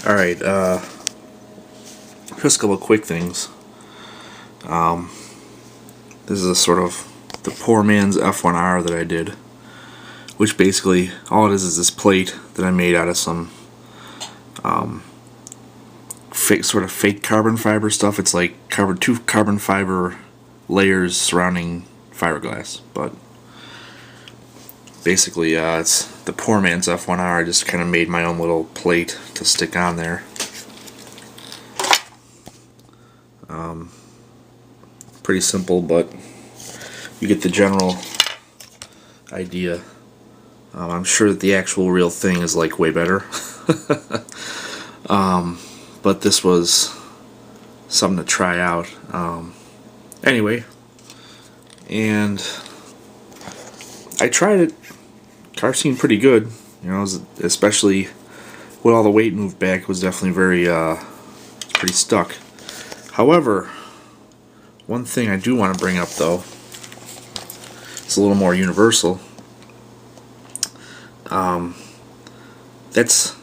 Alright, just a couple of quick things. This is a sort of the poor man's F1R that I did, which basically, all it is this plate that I made out of some fake carbon fiber stuff. It's like two carbon fiber layers surrounding fiberglass, but basically it's the poor man's F1R. I just kind of made my own little plate to stick on there. Pretty simple, but you get the general idea. I'm sure that the actual real thing is like way better. But this was something to try out. Anyway, and I tried it. Car seemed pretty good, you know, especially when all the weight moved back. It was definitely pretty stuck. However, one thing I do want to bring up, though, it's a little more universal. That's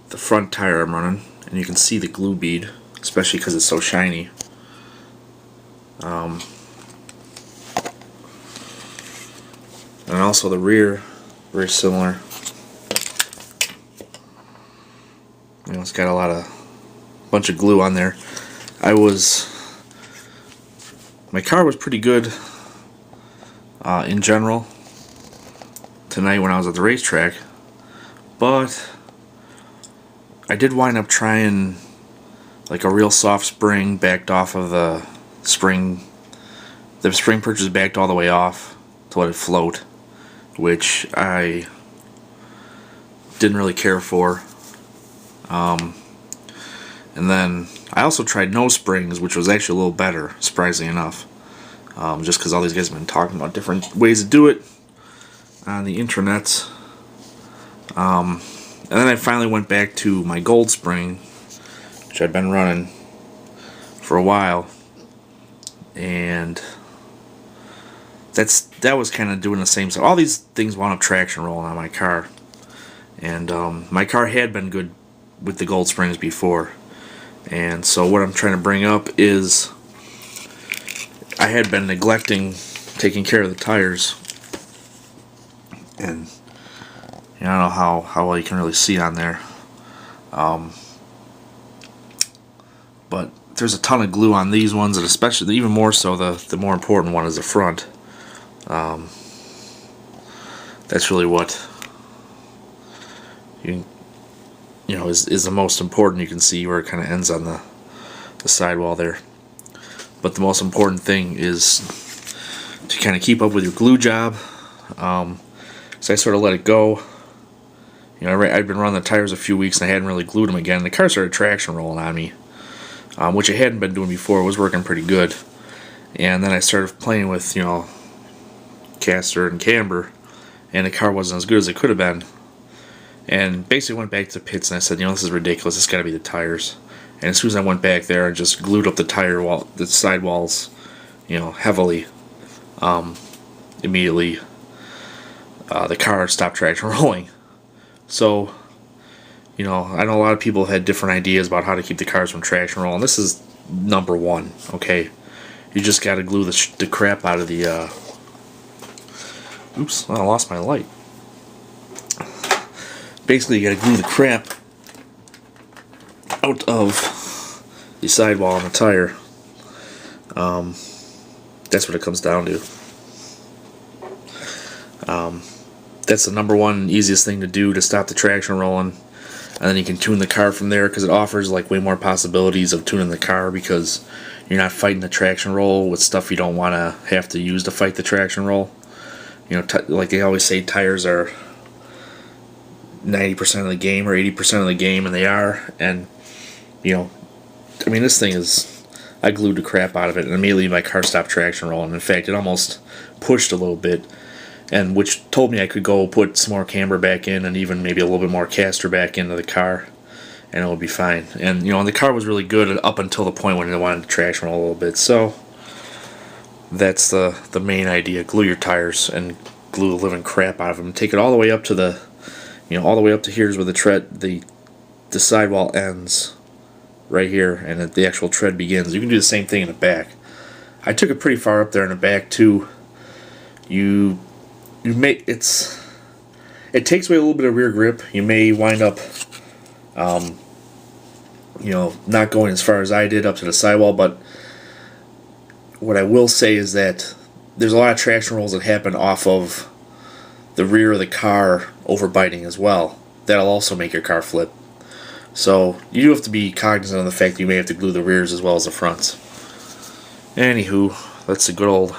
the front tire I'm running, and you can see the glue bead, especially because it's so shiny. And also the rear, very similar. You know, it's got a bunch of glue on there. My car was pretty good in general tonight when I was at the racetrack, but I did wind up trying like a real soft spring backed off of the spring. The spring purchase backed all the way off to let it float, which I didn't really care for. And then I also tried no springs, which was actually a little better, surprisingly enough. Just because all these guys have been talking about different ways to do it on the internet. And then I finally went back to my gold spring, which I've been running for a while. And that was kind of doing the same stuff. All these things wound up traction rolling on my car. And my car had been good with the gold springs before. And so what I'm trying to bring up is I had been neglecting taking care of the tires. And you know, I don't know how well you can really see on there. But there's a ton of glue on these ones, and especially, even more so, the more important one is the front. That's really what is the most important. You can see where it kind of ends on the sidewall there. But the most important thing is to kind of keep up with your glue job. So I sort of let it go. You know, I'd been running the tires a few weeks and I hadn't really glued them again. The car started traction rolling on me, which I hadn't been doing before. It was working pretty good. And then I started playing with, caster and camber, and the car wasn't as good as it could have been. And basically went back to the pits and I said, this is ridiculous. It's got to be the tires. And as soon as I went back there and just glued up the sidewalls, heavily, immediately the car stopped traction rolling. So, I know a lot of people had different ideas about how to keep the cars from traction rolling. This is number one, okay? You just got to glue the crap out of the... Oops, I lost my light. Basically, you got to glue the crap out of the sidewall on the tire. That's what it comes down to. That's the number one easiest thing to do to stop the traction rolling. And then you can tune the car from there, because it offers like way more possibilities of tuning the car, because you're not fighting the traction roll with stuff you don't want to have to use to fight the traction roll. Like they always say, tires are 90% of the game or 80% of the game, and they are. And this thing is, I glued the crap out of it, and immediately my car stopped traction rolling. In fact, it almost pushed a little bit, and which told me I could go put some more camber back in, and even maybe a little bit more caster back into the car, and it would be fine. And the car was really good up until the point when it wanted to traction roll a little bit. So that's the main idea. Glue your tires and glue the living crap out of them. Take it all the way up to all the way up to here's where the the sidewall ends right here and the actual tread begins. You can do the same thing in the back. I took it pretty far up there in the back too. It takes away a little bit of rear grip. You may wind up not going as far as I did up to the sidewall, but what I will say is that there's a lot of traction rolls that happen off of the rear of the car overbiting as well. That'll also make your car flip. So you do have to be cognizant of the fact that you may have to glue the rears as well as the fronts. Anywho, that's the good old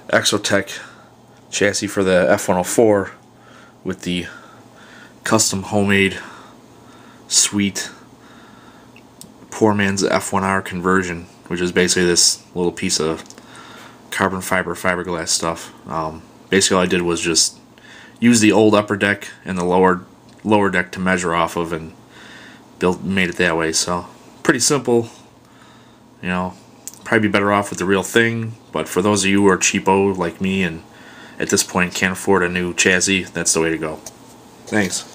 Exotech chassis for the F104 with the custom homemade sweet poor man's F1R conversion, which is basically this little piece of carbon fiber fiberglass stuff. Basically all I did was just use the old upper deck and the lower deck to measure off of and made it that way. So pretty simple. Probably be better off with the real thing, but for those of you who are cheapo like me and at this point can't afford a new chassis, that's the way to go. Thanks.